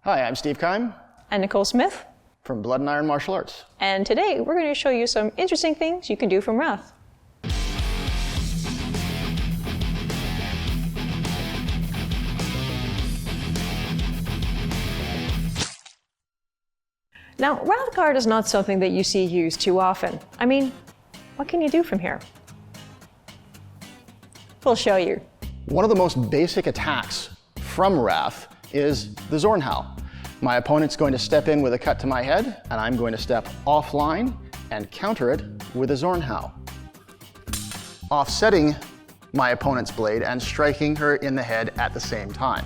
Hi, I'm Steve Keim. And Nicole Smith. From Blood and Iron Martial Arts. And today we're going to show you some interesting things you can do from Wrath. Now, Wrath Guard is not something that you see used too often. I mean, what can you do from here? We'll show you. One of the most basic attacks from Wrath is the Zornhut. My opponent's going to step in with a cut to my head, and I'm going to step offline and counter it with a Zornhut, offsetting my opponent's blade and striking her in the head at the same time.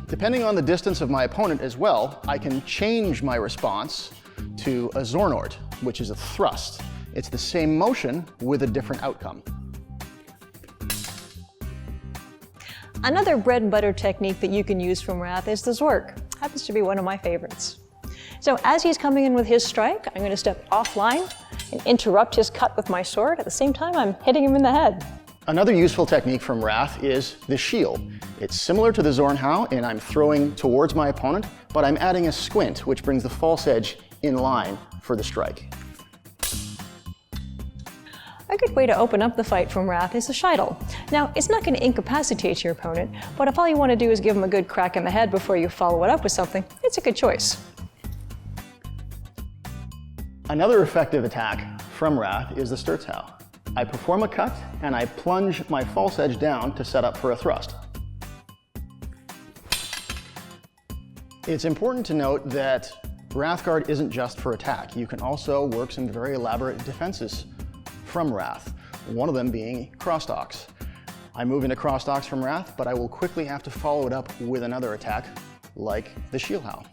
Depending on the distance of my opponent as well, I can change my response to a Zornhut, which is a thrust. It's the same motion with a different outcome. Another bread and butter technique that you can use from Wrath is the Zork. Happens to be one of my favorites. So as he's coming in with his strike, I'm going to step offline and interrupt his cut with my sword. At the same time, I'm hitting him in the head. Another useful technique from Wrath is the shield. It's similar to the Zornhut, and I'm throwing towards my opponent, but I'm adding a squint, which brings the false edge in line for the strike. A good way to open up the fight from Wrath is the Scheidel. Now, it's not going to incapacitate your opponent, but if all you want to do is give him a good crack in the head before you follow it up with something, it's a good choice. Another effective attack from Wrath is the Sturzhau. I perform a cut, and I plunge my false edge down to set up for a thrust. It's important to note that Wrath Guard isn't just for attack. You can also work some very elaborate defenses from Wrath, one of them being crosstalks. I move into crosstalks from Wrath, but I will quickly have to follow it up with another attack, like the Shieldhau.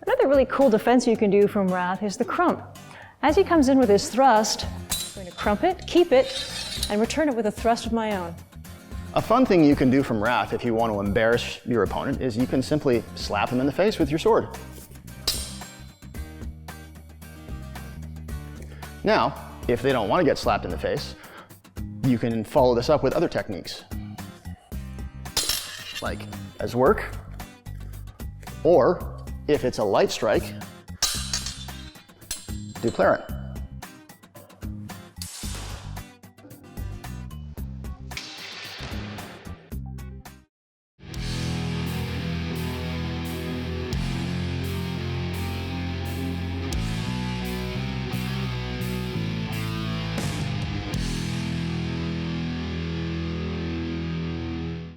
Another really cool defense you can do from Wrath is the crump. As he comes in with his thrust, I'm going to crump it, keep it, and return it with a thrust of my own. A fun thing you can do from Wrath if you want to embarrass your opponent is you can simply slap him in the face with your sword. Now, if they don't want to get slapped in the face, you can follow this up with other techniques, like as work, or if it's a light strike, do Claret.